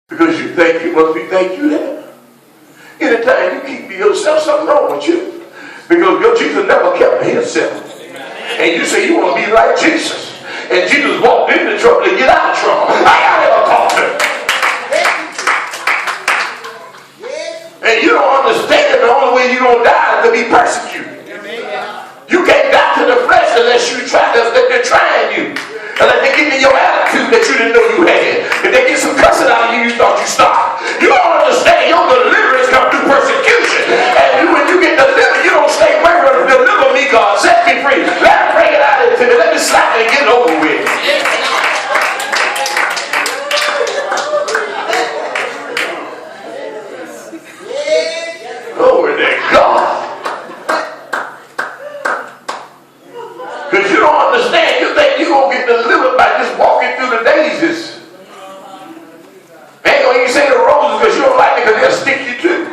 Because you think you must be think you that. Anytime you keep to yourself, something wrong with you. Because your Jesus never kept to himself. And you say you want to be like Jesus. And Jesus walked into trouble to get out of trouble. I never caught him. And you don't understand the only way you're going to die is to be persecuted. You can't die to the flesh unless they're trying you. Unless they get in your attitude that you didn't know you had. If they get some cussing out of you, you thought you stopped. You don't understand your deliverance comes through persecution. And when you get delivered, you don't stay waiting to deliver me, God. Set me free. Let me bring it out into me. Let me slap it and get it over with. Glory to God. Because you don't understand. You think you're going to get delivered by just walking through the daisies. Ain't going to even say the roses because you don't like it because they'll stick you too.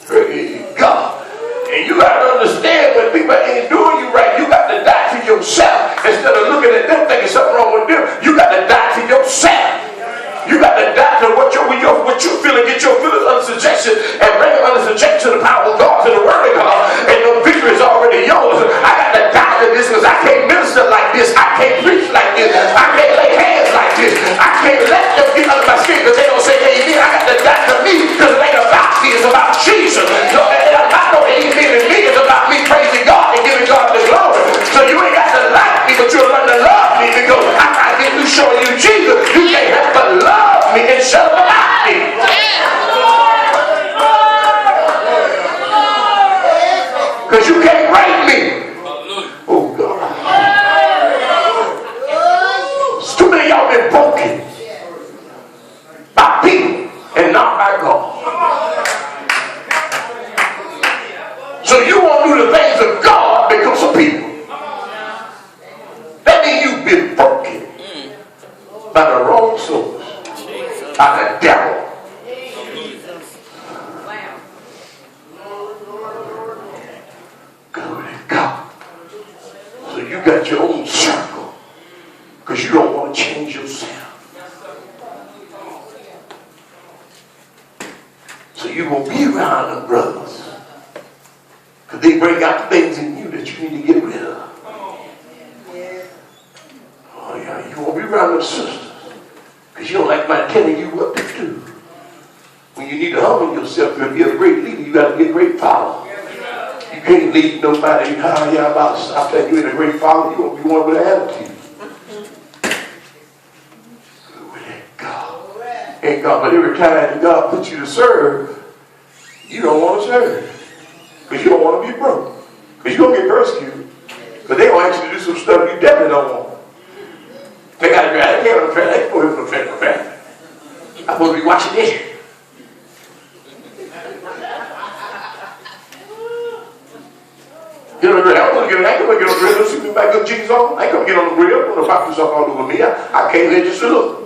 Praise God. And you got to understand when people ain't doing you right, you got to die to yourself. Instead of looking at them thinking something wrong with them, you got to die to yourself. You got to die to what you feel and get your feelings under subjection and bring them under subjection to the power of God, to the word of God, and your victory is already yours. I got to die to this because I can't minister like this. I can't preach like this. I can't lay hands like this. I can't let them get under my skin because they don't say amen. I got to die to me because it ain't about me. It's about Jesus. So it ain't about no amen in me. It's about me praising God and giving God the glory. So you ain't got to like me, but you'll learn to love me because after I get through showing you Jesus, you can't help but love me and shut up about me. Because you can't break me. Oh God. There's too many of y'all been broken by people and not by God. So you won't do the things of God because of people. That means you've been broken by the wrong source, by the devil. Glory to God. So you got your own circle because you don't want to change yourself. So you're going to be around them brothers because they bring out the things in you that you need to get rid of. Oh yeah, you won't be around them sisters because you don't like my telling you what to do. When you need to humble yourself to be a great leader, you got to get great power. You can't lead nobody. You know, about stop that. You're in a great follower. You won't be one with an attitude. Glory to God. And God, but every time God puts you to serve, you don't want to serve. Because you don't want to be broke. Because you're going to get persecuted. Because they going to ask you to do some stuff you definitely don't want. They got to drive. They can't drive. They can't go ahead and drive. I'm supposed to be watching this. Get on the grill. I'm going to get on the grill. Don't see me back good jeans on. I ain't going to get on the grill. I'm going to pop this up all over me. I can't let you sit up.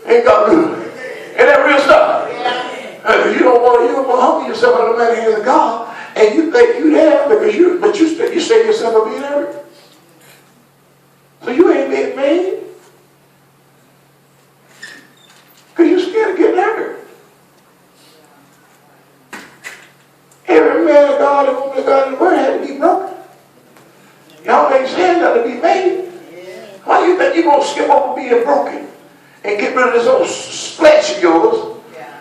Ain't God good? Ain't that real stuff? You don't want to humble yourself under the mighty hands of God, and you think you there because you say yourself are being hurt. So you ain't being made because you're scared of getting hurt. Every man of God and woman of God in the word had to be broken. Y'all ain't saying nothing to be made. Why do you think you're going to skip over being broken and get rid of this old flesh of yours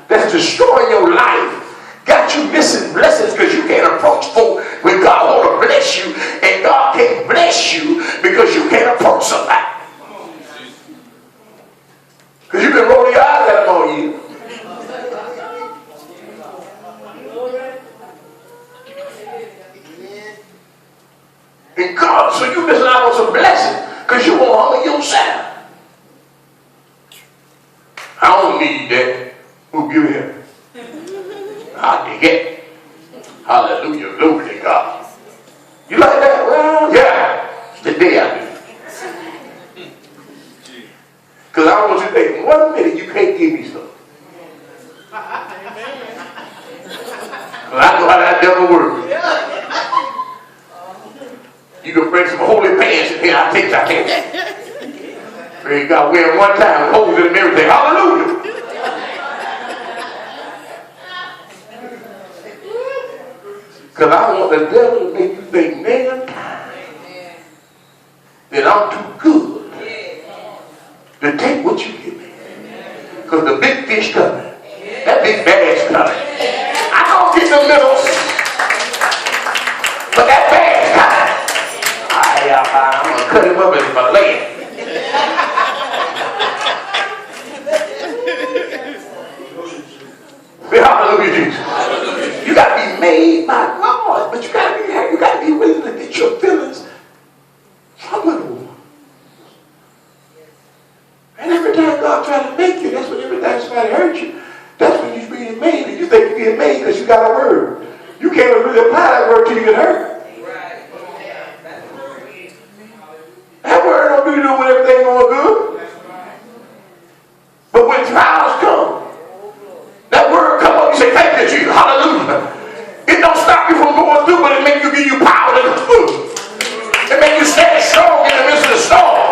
that's destroying your life? Got you missing blessings because you can't approach folk when God want to bless you, and God can't bless you because you can't approach somebody. Because you've been rolling your eyes at them all year. And God, so you missing out on some blessings because you won't humble yourself. I don't need that. Who give him? I dig it. Hallelujah. Glory to God. You like that? Well, yeah. Today I do. Because I want you to think, 1 minute you can't give me something. Well, I know how that devil works. You can bring some holy pants in here. I think I can. Praise God. Wear them one time with holes in them and everything. Hallelujah. Because I want the devil to make you think many times that I'm too good to take what you give me. Because the big fish coming. That big bag's coming. I don't get the middles, but that bag's coming. I'm going to cut him up in my leg. Hallelujah, Jesus. You got to be made by God, but you got to be willing to get your feelings from it. And every time God tries to make you, that's when every time somebody hurts you, that's when you're being made. And you think you're being made because you got a word. You can't really apply that word till you get hurt. That word don't do when everything going good. But when trials come, that word come up, you say, thank you, Jesus. Hallelujah. It don't stop you from going through, but it make you give you power to go through. It make you stand strong in the midst of the storm.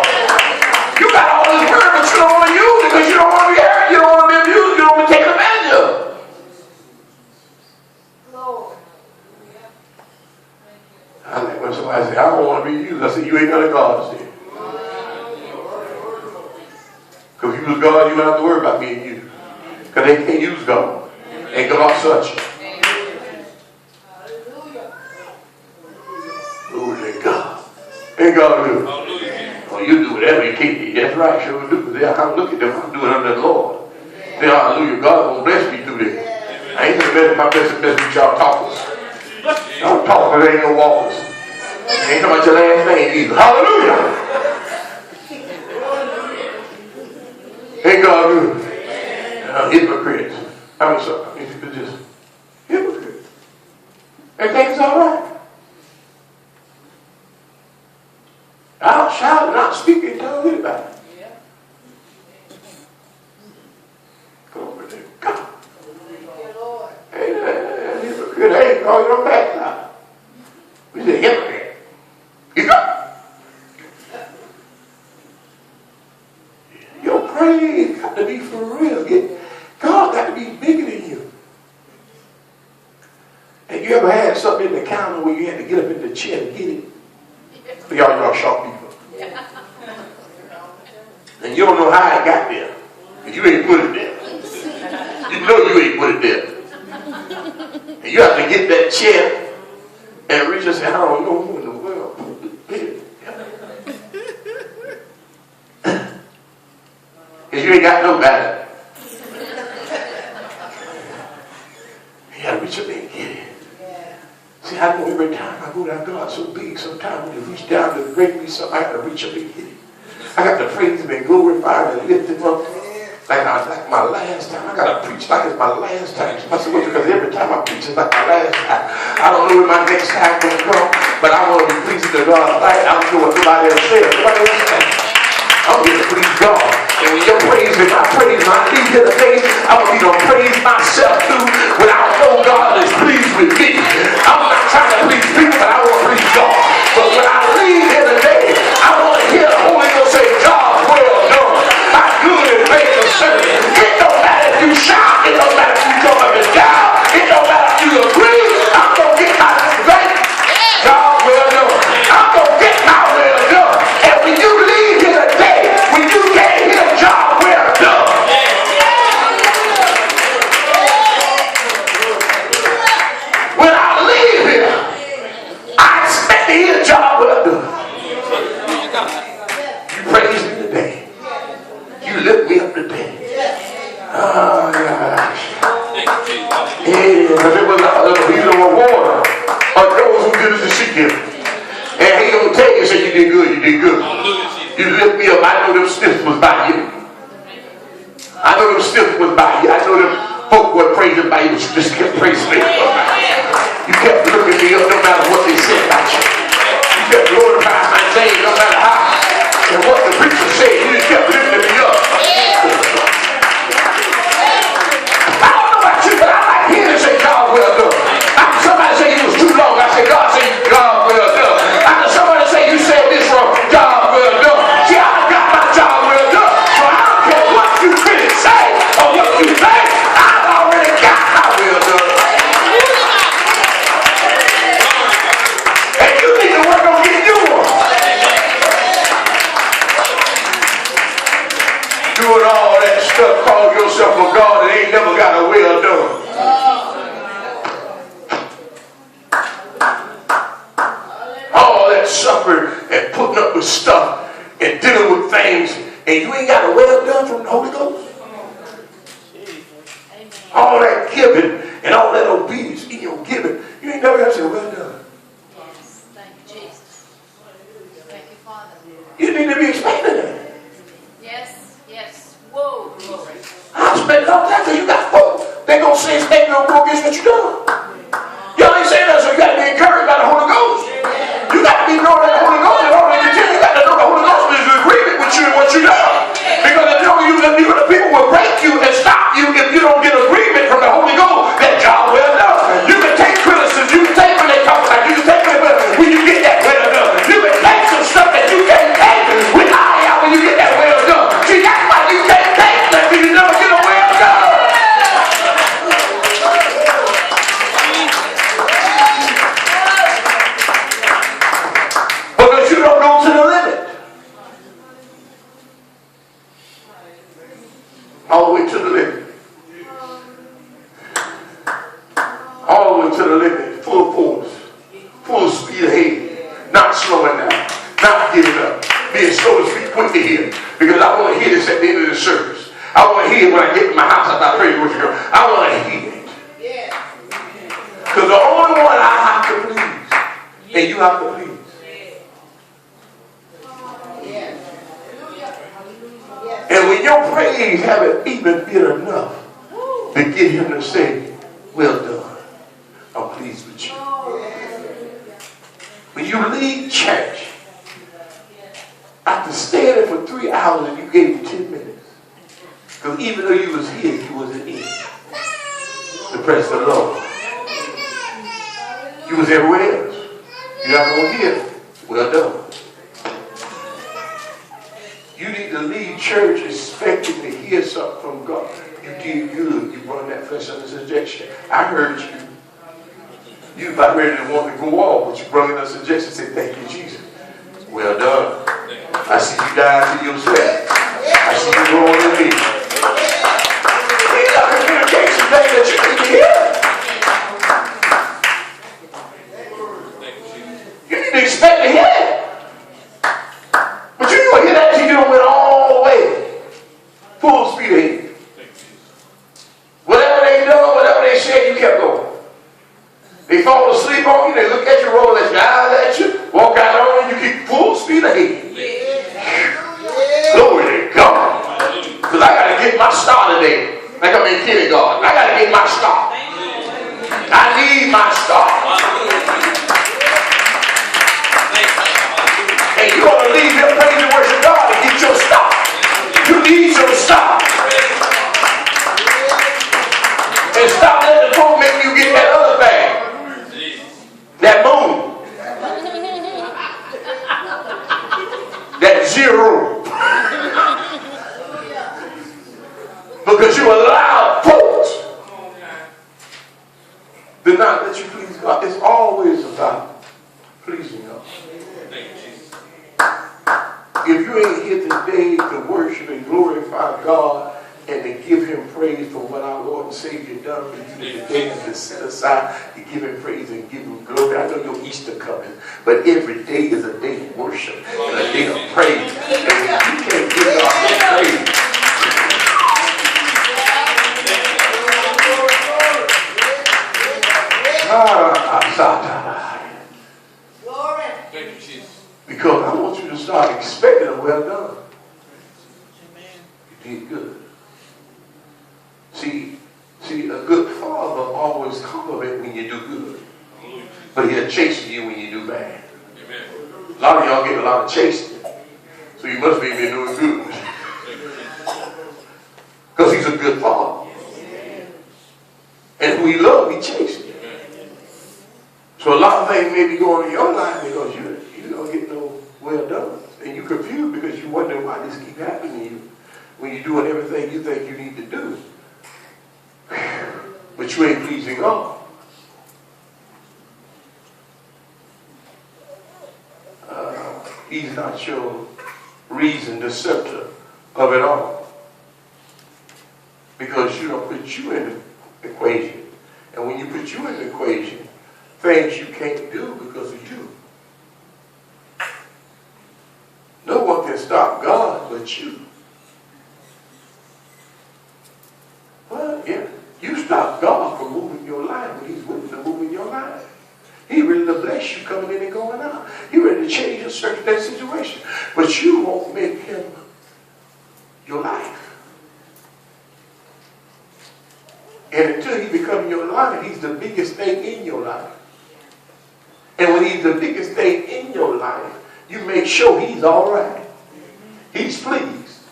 You got all this word, but you don't want to use it because you don't want to be hurt, you don't want to be abused, you don't want to take advantage of it. I like when somebody say, I don't want to be used. I say, you ain't got a God, see. Because if you was God, you don't have to worry about being used. Because they can't use God. And God such. Glory to God. Ain't God good? Oh, you do whatever you can. That's right, sure do. Because I look at them, I'm doing under the Lord. Say, hallelujah, God gonna bless me through this. I ain't gonna mess my best with y'all talkers. Y'all talkers ain't no walkers. Ain't talking about your last name either. Hallelujah. Ain't God good? Hypocrites. I'm sorry. It's just hypocrites. Everything's all right. I'll shout and I'll speak and tell anybody. Glory to God. Hey, hypocrite. Hey, call your back now. We say hypocrite. You go. Your praise got to be for real. God got to be bigger than you. And you ever had something in the counter where you had to get up in the chair and get it? Y'all sharp people. And you don't know how it got there. And you ain't put it there. You know you ain't put it there. And you have to get that chair and reach and say, I don't know who in the world put it there. Because you ain't got no value. You gotta reach up there and get it. See, I know every time I go down, God's so big, sometimes when you reach down to bring me something, I gotta reach up and get it. I got to praise him and glorify him and lift him up. Like my last time. I gotta preach like it's my last time. I said, because every time I preach it's like my last time. I don't know when my next time gonna come, but I want to be pleasing to God. I don't know what nobody else said. Nobody else said. I'm here to please God. And when you're praising, I praise my lead here today. I want you to praise myself too. When I know God is pleased with me. I'm not trying to please people, but I want to please God. But when I leave here today, I want to hear the Holy Ghost say, God, well done. My good and faithful servant. It don't matter if you shout. It don't matter if you jump up and down. It don't matter if you agree. I'm going to get my right. God, well done. I'm going to get my well done. And when you leave here today, when you can't hear God, well done. When I leave here, I expect to hear God, well done. You praise me today. You lift me up today. Oh, yeah. Because it was a reward of those who did as the sheep did. And he don't tell you, say you did good, you did good. You lift me up. I know them stiffs was by you. I know them stiffs was by you. I know them folk were praising by you. You just kept praising me. You kept looking me up no matter what they said about you. You kept glorifying my name no matter how. And what the preacher said, you just kept lifting me up. I don't know about you, but I like hearing say, God, well done. Somebody say it was too long. I say, God, say, God, well done. Somebody stuff from God and ain't never got a well done. All that suffering and putting up with stuff and dealing with things, and you ain't got a well done from the Holy Ghost. All that giving and all that obedience in your giving, you ain't never got to say, well done. Yes, thank you, Jesus. Thank you, Father. You need to be expecting that. Yes, yes. Whoa, glory. I expect all that because you got folk. They gonna say they gonna go against what you done. Y'all ain't saying that, so you got to be encouraged by the Holy Ghost. You got to be knowing that the Holy Ghost in order to continue. You got to know the Holy Ghost is in agreement with you and what you done. Because if the people will break you and stop you if you don't get agreement from the Holy Ghost, that job well done. You can take criticism, you can take when they talk like you can take when you get that well done. You can take some stuff that you can't take with eye out when you get that well done. See, that's why you can't take that when you never get a well done. Because you don't go to the limit. All the way to the limit. All the way to the limit. Full force. Full speed ahead. Not slowing down. Not giving up. Being slow to speak, quick to hear. Because I want to hear this at the end of the service. I want to hear it when I get to my house after I pray with you. I want to hear it. Because the only one I have to please, and you have to please. And when your praise haven't even been enough to get him to say, well done, I'm pleased with you. When you leave church, after staying there for 3 hours and you gave me 10 minutes, because even though you was here, you wasn't in to praise the Lord. You was everywhere else. You're not going to hear, well done. You need to leave church expecting to hear something from God. You did good. You run that flesh under subjection. I heard you. You about ready to want to go off, but you brought in a suggestion. Say, thank you, Jesus. Well done. I see you dying to yourself. I see you growing in me. These are communication things that you need to hear. You need to expect to hear it. But you ain't going to hear that till you don't went all the way. Full speed ahead. Whatever they done, whatever they said, you kept going. They fall asleep on you, they look at you, roll their eyes at you, walk out on you, you keep full speed ahead. Glory to God. Because I got to get my star today. Like I'm in kindergarten. I got to get my star. I need my star. And you want to leave your praise and worship God and get your star. You need your star. And stop letting the folk make you get that other thing. That moon. That zero. Because you allow folks to not let you please God. It's always about pleasing God. If you ain't here today to worship and glorify God and to give him praise for what our Lord and Savior done for you today, and to set aside to give him praise and give him glory. I know your Easter coming, but every day is a day of worship and a day of praise. And if you can't give God that praise, because I want you to start expecting a well done. You did good. See, a good father always compliments when you do good. But he'll chasten you when you do bad. A lot of y'all get a lot of chastening. So you must be doing good. Because he's a good father. And who he loves, he chastens. So a lot of things may be going on in your life because you don't get no well done. And you're confused because you wonder why this keep happening to you when you're doing everything you think you need to do. But you ain't pleasing God. He's not your reason, the center of it all. Because put you in the equation. And when you put you in the equation, things you can't do because of you. No one can stop God but you. Well, yeah, you stop God from moving your life when he's willing to move in your life. He ready to bless you coming in and going out. He ready to change your circumstance situation. But you won't make him your life. And until he becomes your life, he's the biggest thing in your life. And when he's the biggest thing in your life, you make sure he's all right. He's pleased.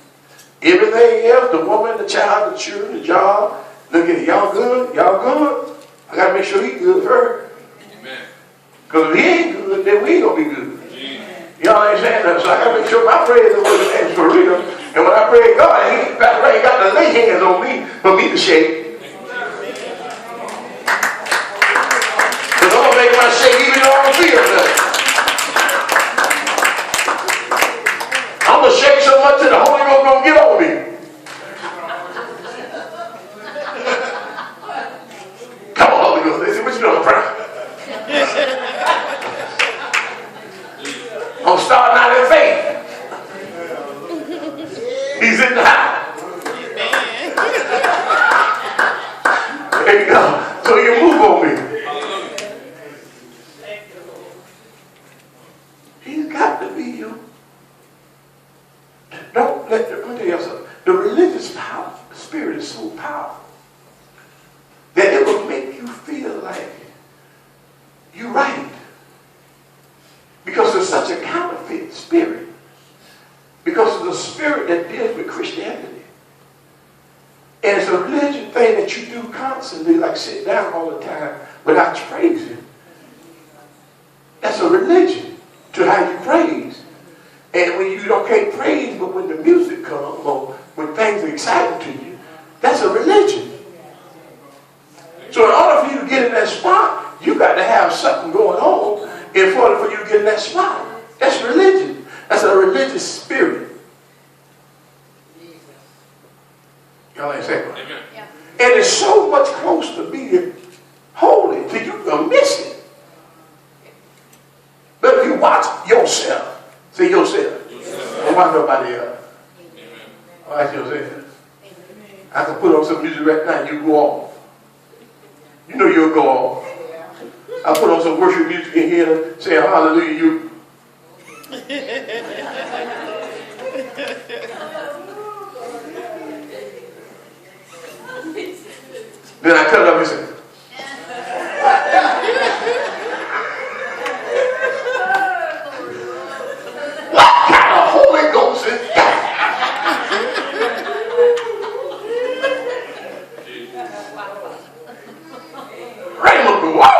Everything else, the woman, the child, the children, the job, look at it, y'all good? Y'all good? I got to make sure he's good first. Because if he ain't good, then we ain't going to be good. You know what I'm saying? So I got to make sure my prayers are working for real. And when I pray God, Pastor Ray got to lay hands on me for me to shake. Because I'm going to make my shake even though I don't feel nothing. I'm going to shake so much that the Holy Ghost going to get on me. Come on, Holy Ghost. They say, what you doing, pray? I'm starting out in faith. He's in the house. There you go. So you move on me. He's got to be you. Don't let me tell you something. The religious power, the spirit is so powerful that it will make you feel like you're right. Because there's such a counterfeit spirit. Because of the spirit that deals with Christianity. And it's a religion thing that you do constantly, like sit down all the time without praising. That's a religion to how you praise. And when you can't praise, but when the music comes, or when things are exciting to you, that's a religion. So in order for you to get in that spot, you got to have something going on in order for you to get in that spot. That's religion. That's a religious spirit. Y'all ain't saying right? Yeah. And it's so much close to being holy that you can miss it. But if you watch yourself, say yourself. Don't watch nobody else. Watch yourself. I can put on some music right now and you go off. You know you'll go off. I put on some worship music in here saying hallelujah, you. Then I cut it up and say, what kind of Holy Ghost is that? Raymond go off.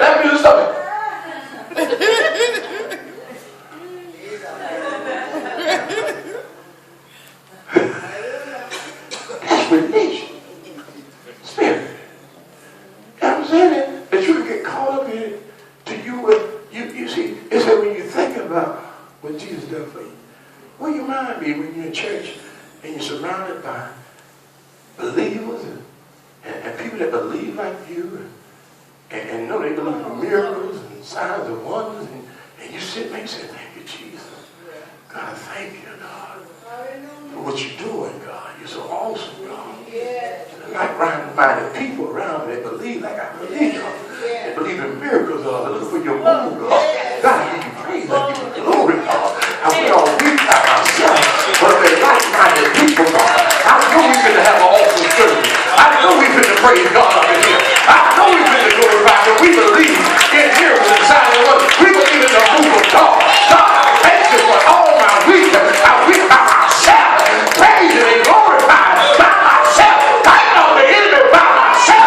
Let me do something. That's religion. Spirit. I'm saying that you can get caught up in it to you see, it's like when you think about what Jesus done for you. What you mind be when you're in church and you're surrounded by believers and people that believe like you and know they believe in miracles and signs and wonders and you sit there and say, thank you, Jesus. God, thank you, God, for what you're doing, God. You're so awesome, God. Like right-minded people around me that believe like I believe, God. They believe in miracles, God. They look for your move, God. God, I give you praise. I give you glory, God. I went all week by myself, but they're like-minded people, God. I know we're going to have an awesome service. I know we're going to praise God up in here. I know we're going to glorify God. We believe in miracles and signs and wonders. We believe in the move of God. God, I thank you for all my week. I week by myself, praising and glorifying by myself. I know the enemy by myself.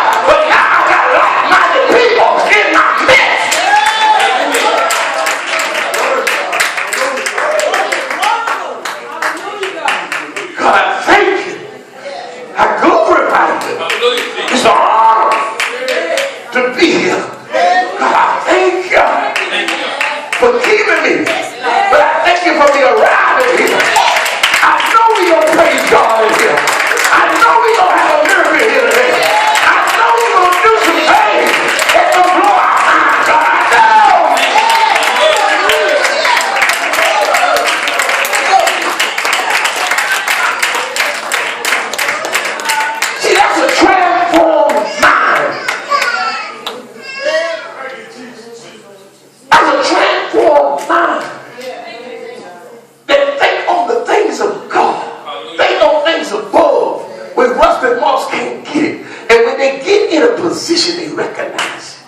position, they recognize it.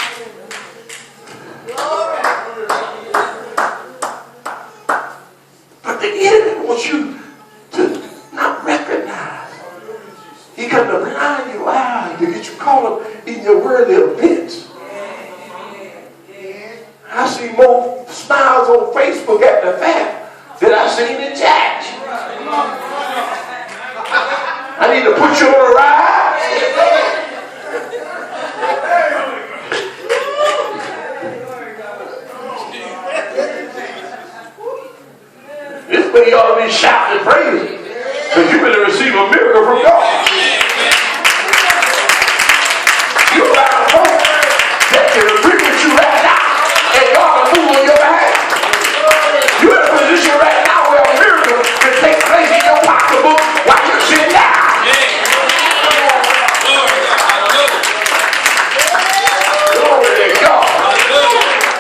But the enemy wants you to not recognize. He comes to blind your eye to get you caught up in your worldly events. I see more smiles on Facebook at the fact than I seen in church. I need to put you on a ride. This way you ought to be shouting and praising because you're going to receive a miracle from God. You're about to know that can agree with you right now and God will move on your behalf. You're in a position right now where a miracle can take place in your pocketbook while you're sitting down. Glory to God.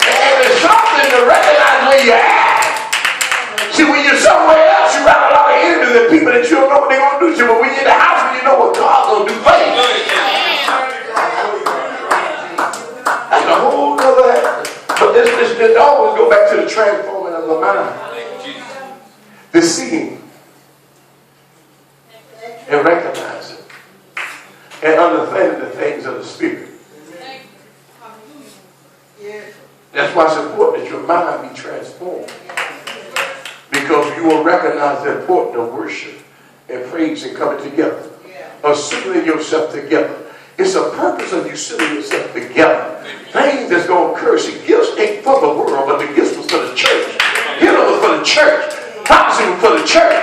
And there's something to recognize where you're at. See, when you're somewhere else, you around a lot of enemies and people that you don't know what they're going to do to you. But when you're in the house, when you know what God's going to do for you. That's a whole other. But this always go back to the transforming of the mind. The seeing and recognizing and understanding the things of the Spirit. That's why it's important that your mind be transformed. Because you will recognize the importance of worship and praise and coming together. Assembling yourself together. It's a purpose of you assembling yourself together. Things that's going to occur. See, gifts ain't for the world, but the gifts was for the church. Healing was for the church. Prophecy was for the church.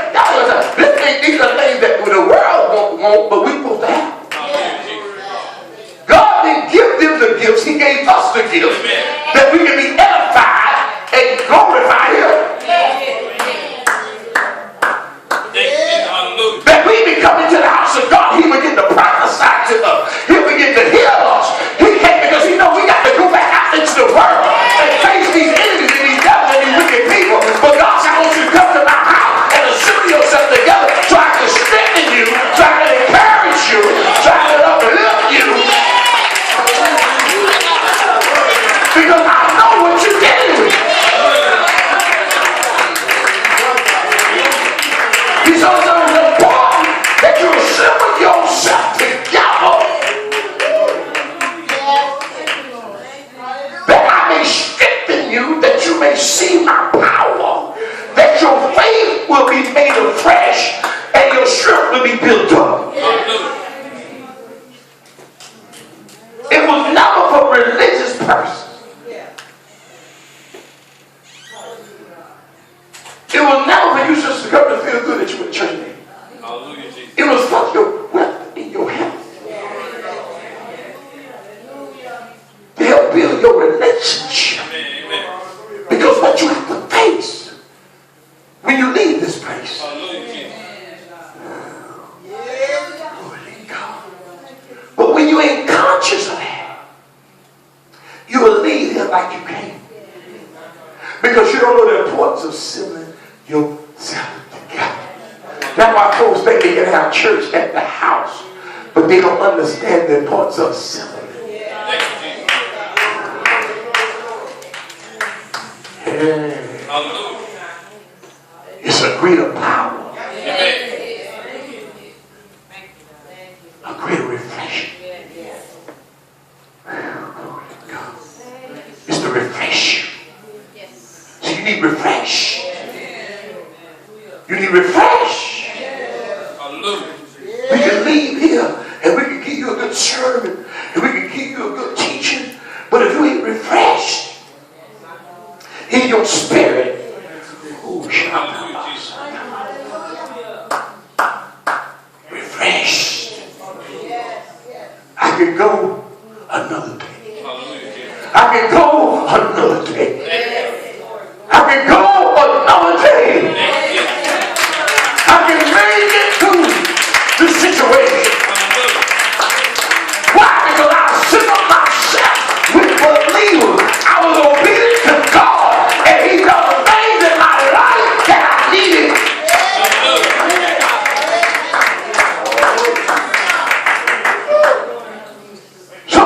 These are things that the world won't want, but we supposed to have. God didn't give them the gifts. He gave us the gifts that we can be edified and glorify Him. That we be coming to the house of God, He would get to prophesy to us. He would get to heal us. He came because He knows we got to go back out into the world and face these enemies and these devils and these wicked people. But God said, I want you to come to my house and assemble yourself together so I can strengthen you, so I can encourage you, so I can uplift you. Because I know what you're dealing with. He's also important that you assemble yourself together that I may strengthen you, that you may see my power, that your faith will be made afresh and your strength will be built up. It was never for religious purposes. It was never for you just to come to feel good that you were in church. It was for your wealth and your health. To help build your relationship. Because what you have to face when you leave this place. Holy God. But when you ain't conscious of that, you will leave here like you came. Because you don't know the importance of assembling yourself together. That's why folks think they can have church at the house, but they don't understand the importance of assembling. It's a greater power, a greater refreshing. It's to refresh you. So you need refresh. You need refresh. We can leave here and we can give you a good sermon and we can give you a good teaching, but if you ain't refreshed in your spirit, refreshed, I can go another day. I can go another day. I can go another day. I can make it through the situation. Why? Because I set up myself with believers. I was obedient to God, and He done the things in my life that I needed. So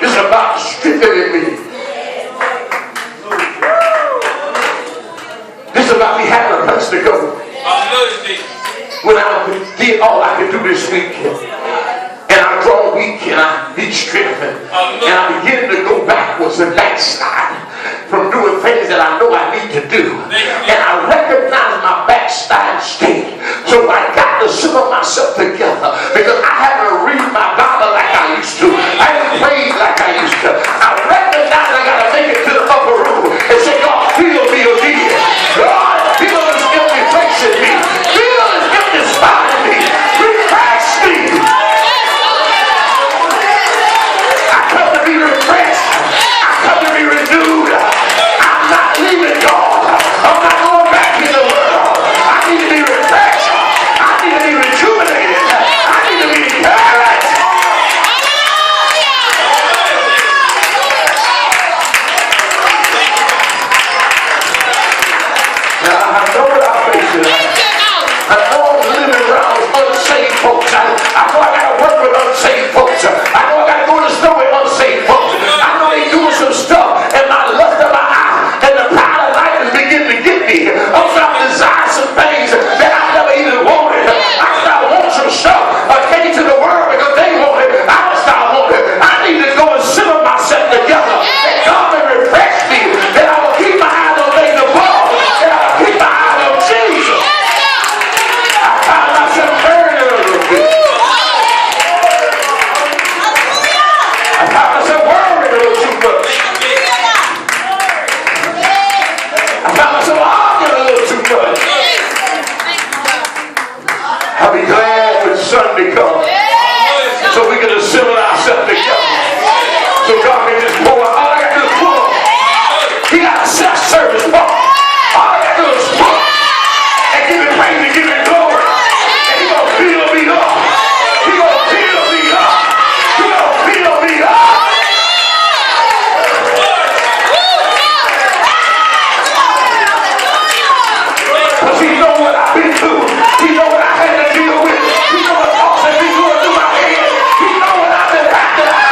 It's about strengthening me. This is about me having a place to go. When I did all I could do this week, and I'm drawn weak and I need strength, and I begin to go backwards and backslide from doing things that I know I need to do. And I recognize my backslide state. So I got to simmer myself together because I haven't read my Bible like I used to. I haven't prayed like I used to. I recognize I got to make it to the upper room and say, God, fill me again. God, fill this empty place in me. Fill this empty spot in me. Refresh me. I come to be refreshed. I come to be renewed. I'm not leaving God. I'm not going back in the world. I need to be refreshed. I need to be rejuvenated. I need to be encouraged. Now I know what I'm facing. I know I'm living around with unsaved folks. I know I got to work with unsaved folks. I know I got to go to the store with unsaved folks. I know they doing some stuff, and my lust of my eye and the pride of life is beginning to get me. I'm starting to desire some things that I never even wanted. I start wanting some stuff. Take it to the world because they want it. I don't start wanting it. I need to go and simmer myself together. That God may refresh me. That I will keep my eyes on things above. That I will keep my eyes on Jesus. I found myself burning a little bit. I found myself worrying a little too much. I found myself arguing a little too much. I'll be glad when Sunday comes so we can assemble ourselves together. So God can just pour out. All I got to do is pull up. He got a self-service part. All I got to do is pull up and give him praise and give him glory. And he going to fill me up. He going to fill me up. He going to fill me up. Because he know what I've been through. He know what I had to deal with. He know what thoughts have been going through my head. He know what I've been acting out.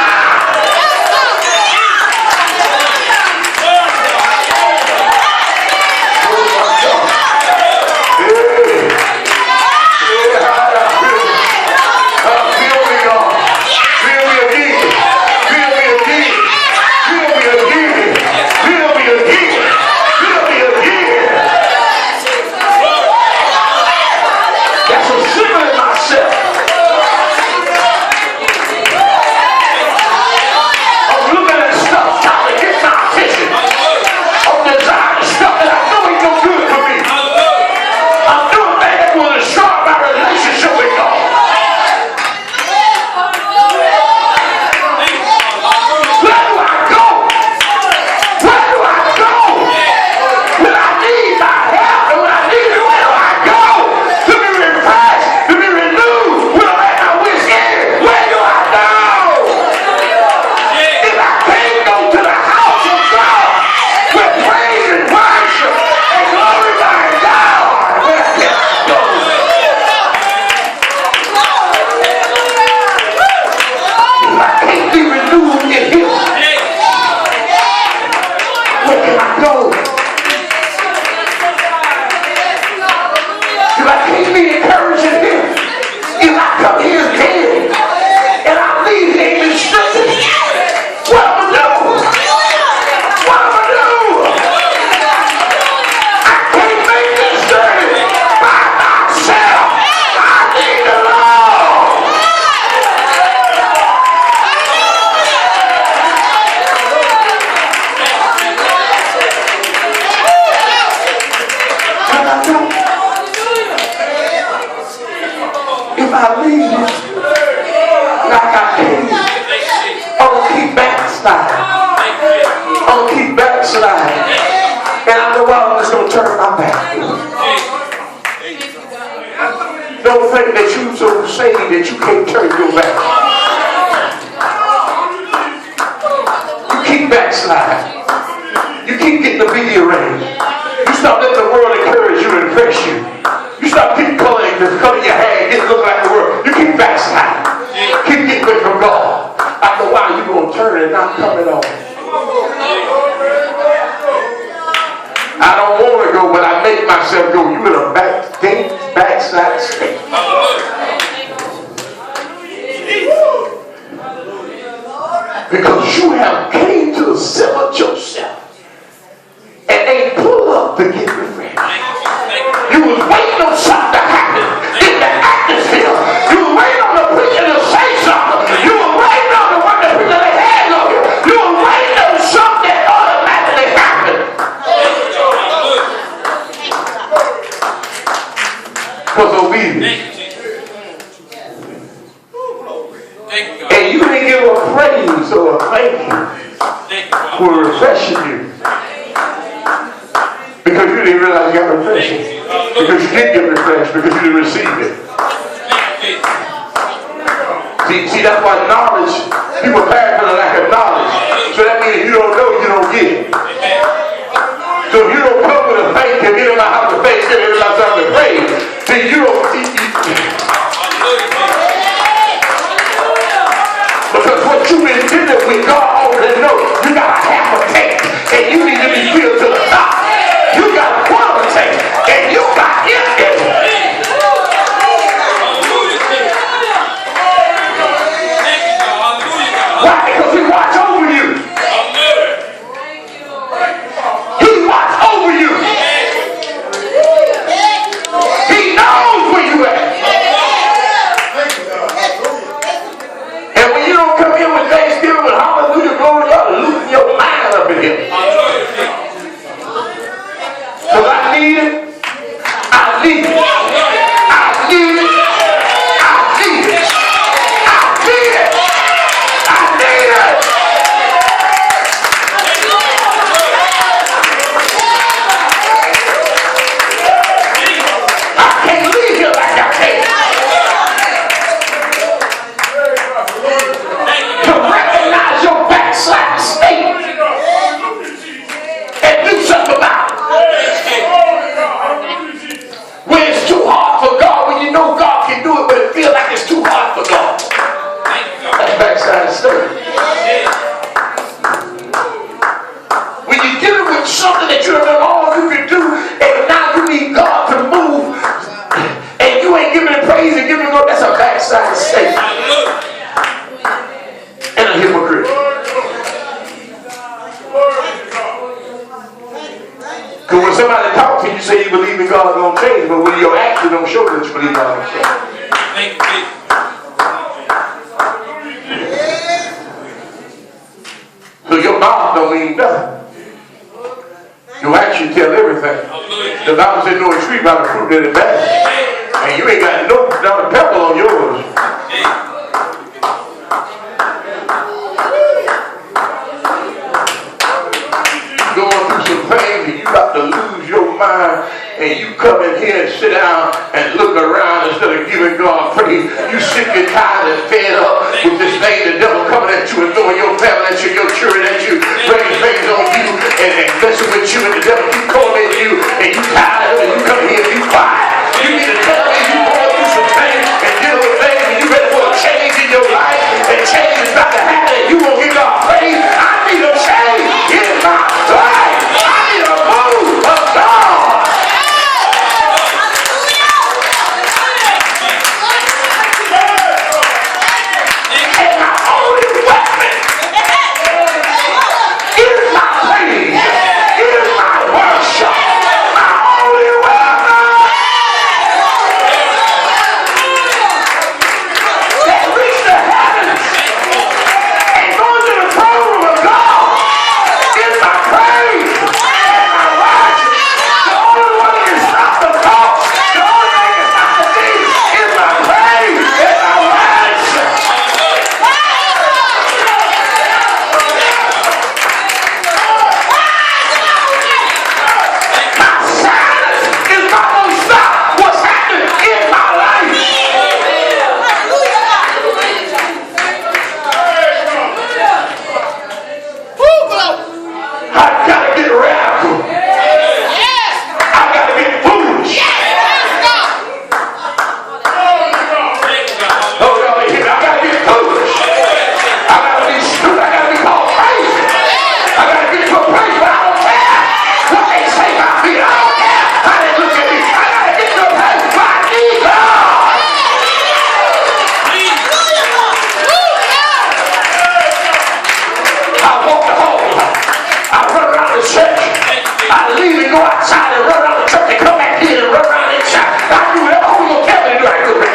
Don't think that you so saved that you can't turn your back. You keep backsliding. You keep getting the media range. You stop letting the world encourage you and impress you. You stop keep coloring your hair and get look like the world. You keep backsliding. Keep getting away from God. After a while, you're going to turn turn and not coming on. I don't want to go, but I make myself go. You in a backside state. Because you have came to the center yourself and ain't pull up to get refreshed. You was waiting on something to happen in the atmosphere. You was waiting on the preacher to say something. You were waiting on the one that put their hands on you. You were waiting on something that automatically happened. Was obedience. And you didn't give a praise or a thank you for refreshing you. Because you didn't realize you got refreshing. Because you did get refreshed, because you didn't receive it. See, that's why knowledge, people perish for the lack of knowledge. So that means if you don't know, you don't get. So if you don't come with a faith and get in my house of faith, get in my house of praise, then you don't. Because what you've been dealing with, God already knows. You got a half a tank, and you need to be filled to the top. You got a quarter tank, and you got empty. Why? Because He watch over you. He watch over you. He knows where you at. And when you don't come in with thanksgiving, with hallelujah, glory to God, losing your mind up in here. Because I need it. I need it. I need it. I need it. I need it. I need it. I can't leave here like I came. To recognize your backsliding state and do something about it. When it's too hard for God, when you know God can do it, but it feels like it's too hard for God. That's backsliding state. When you're dealing with something that you don't know all you can do, and now you need God to move, and you ain't giving Him praise and giving Him glory, that's a backsliding state. And a hypocrite. Because when somebody talks to you, you say you believe in God going to change, but when your actions don't show that you believe God going to change. So your mouth don't mean nothing. Your actions tell everything. The Bible says no tree by the fruit that it bears. And you ain't got not a pebble on yours. Going through some things and you got to lose your mind, and you come in here and sit down and look around instead of giving God praise. You sick and tired and fed up with this thing, the devil coming at you and throwing your family at you, your children at you, bringing things on you and messing with you, and the devil keep calling you, and you tired of it, and you come here and be quiet. You need to tell me you going through some things and dealing with things, and you ready for a change in your life, and change is about to happen, and you won't give God praise. I need a change in my life. I need a move of God. And my only weapon is my praise. Is my I walk the hall. I run around the church. I leave and go outside and run around the church and come back in and run around inside. I do whatever Holy Ghost tell me to do. I do it.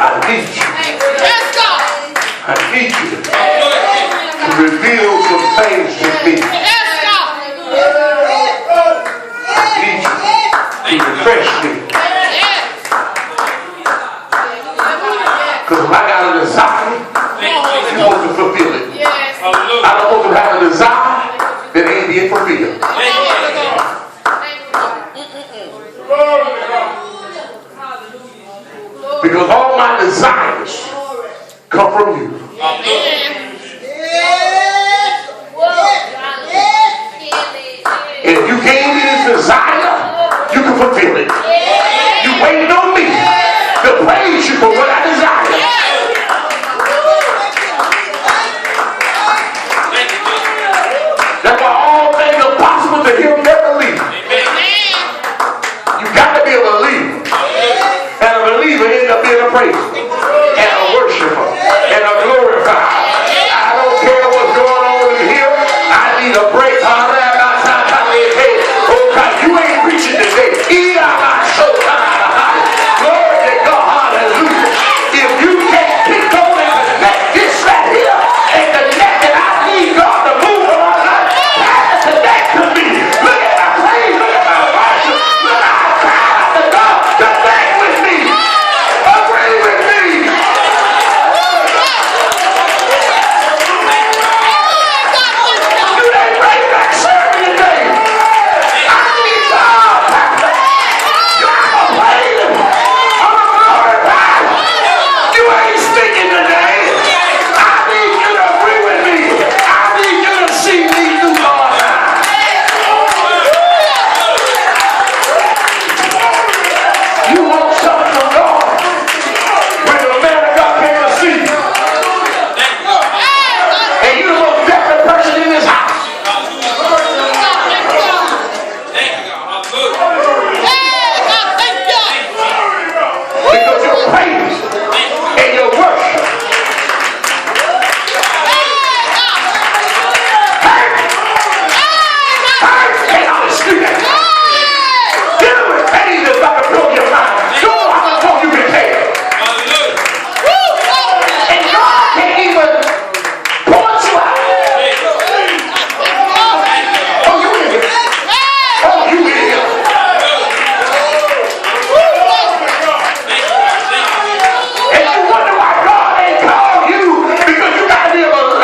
I need you. I need you to reveal some things to me. I need you to refresh me. Because if I got a desire, you're supposed to fulfill it. I don't want to have a desire that ain't being fulfilled. Because all my desires come from you. If you gave me this desire, you can fulfill it. You waiting on me to praise you for what I desire. That's why all things are possible to him that believes. You got to be a believer. And a believer ends up being a praiser and a worshiper and a glorifier. I don't care what's going on in here. I need a break. Oh God, you ain't preaching today. Glory to God. Hallelujah. If you can't pick on and connect this right here and connect that I need God to move on my life, pass it back to me. Look at my praise. Look at my worship. Look at how proud to God to connect with me. Agree with me. You ain't ready to serve me today. I need God. I'm a praise. I'm a glorified. You ain't speaking today. I need you to agree with me. I need you to see me through God's eyes. You want something from God when the man of God came to see you. And you're the most definite person in this house. Because your praise and your worship came out the street. Dealing with pain is about to blow your mind. You know how much more you can take. And God can't even point you out. Oh, you in here. Oh, you in here. And you wonder why God ain't called you because you got to be a believer.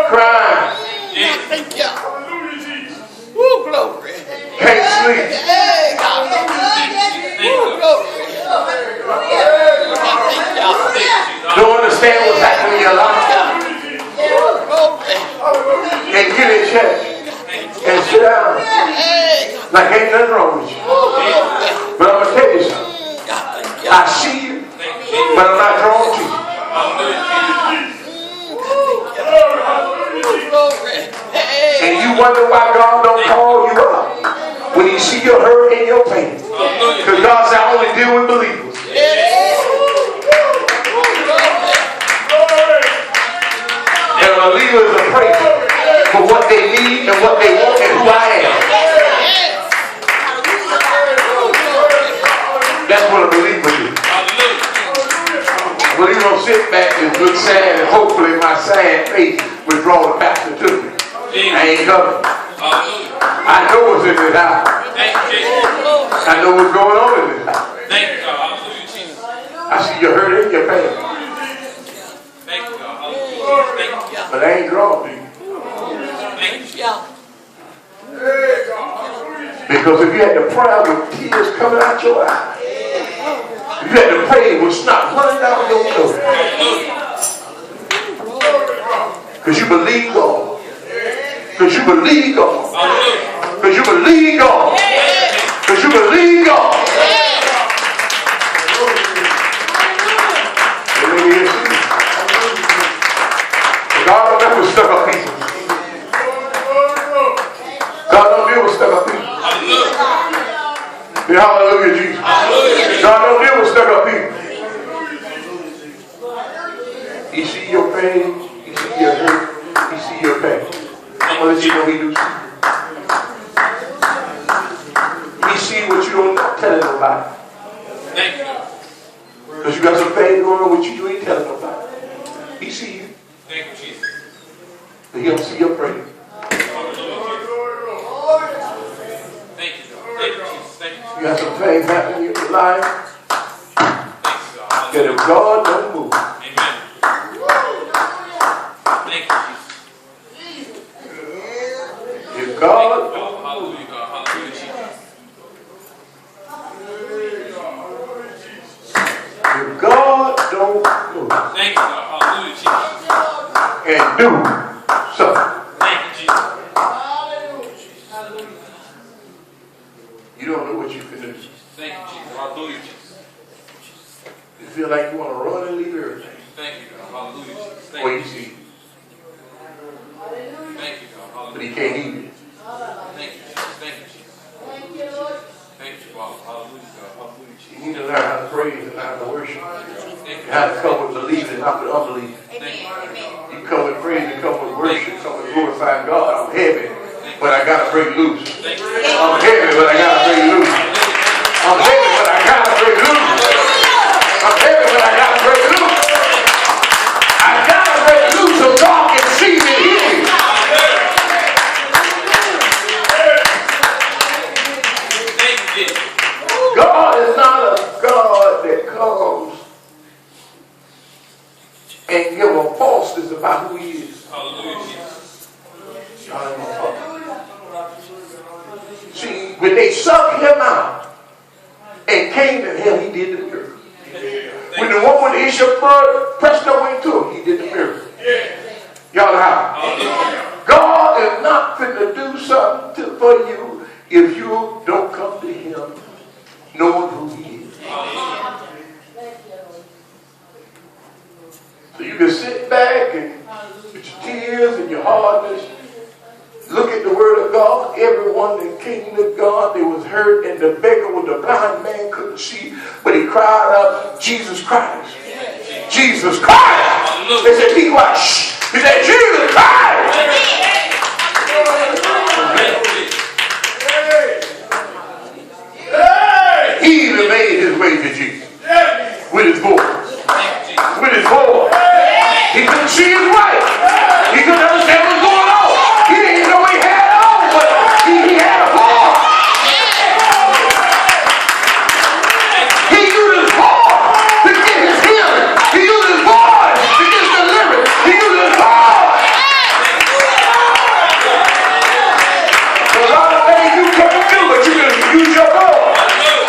Crying. Can't sleep. Don't understand what's happening in your life. And get in check. And sit down. Like ain't nothing wrong with you. But I'm going to tell you something. I see you, but I'm not drawn to you. And you wonder why God don't call you up when he see your hurt and your pain. Because God said, I only deal with believers. And a believer is a prayer for what they need and what they want and who I am. That's what a believer is. A believer don't sit back and look sad and hopefully my sad face will draw the pastor to me. I ain't coming. I know what's in this house. I know what's going on in this house. I see your hurt and your pain. But I ain't drawn to you. Because if you had to pray with tears coming out your eyes, if you had to pray with snot running down your nose, because you believe God. Because you believe God. Because you believe God. Because you believe God. stuck up people. God don't deal with stuck up people. Yeah, hallelujah, Jesus. God don't deal with stuck up people. He see your pain. He see your hurt. He see your pain. I'm going to let you know he do see. He see what you don't tell nobody. Thank you. Because you got some pain going on with you, you ain't telling nobody. He see you. Thank you, Jesus. But he don't see your prayer. Thank you, God. Thank you, Jesus. Thank you. You got some things happening in your life Thank you, God. that if God don't move. Amen. Thank you, Jesus. If God, Hallelujah, God. Hallelujah, Jesus. if God don't move Thank you, God. Hallelujah, Jesus. and do something, Thank you, Jesus. you don't know what you can do. Thank you, Jesus. Hallelujah, Jesus. You feel like you want to run and leave everything. Thank you, God. Hallelujah, Jesus. Well, Thank you you. see, Thank you, God. but he Hallelujah. can't hear you. Thank you, Jesus. Thank you, Jesus. Thank you, Father. Hallelujah, God. Hallelujah, You Jesus. need to learn how to praise and how to worship. Thank You you. have to come with believing and not with unbelieving. Thank you. You come with praise, you come with worship, you come with glorifying God. I'm heavy, but I gotta break loose. Thank you. I'm heavy, but I gotta break loose. I'm heavy, but I gotta break loose. I'm heavy, but I gotta break loose. I gotta break loose so God can see me and hear me. Thank you, Jesus. God is not a God that comes and give a falseness about who he is. Hallelujah, Jesus. God is not a false. See, when they sucked him out and came to him, he did the miracle. When the woman with the issue of blood pressed her way to him, he did the miracle. Y'all know how? God is not finna do something for you if you don't come to him knowing who he is. So you can sit back and with your tears and your hardness, look at the word of God. Everyone that came to God, they was hurt, and the beggar with the blind man couldn't see, but he cried out, Jesus Christ. Jesus Christ. They said, be quiet. Shh. He said,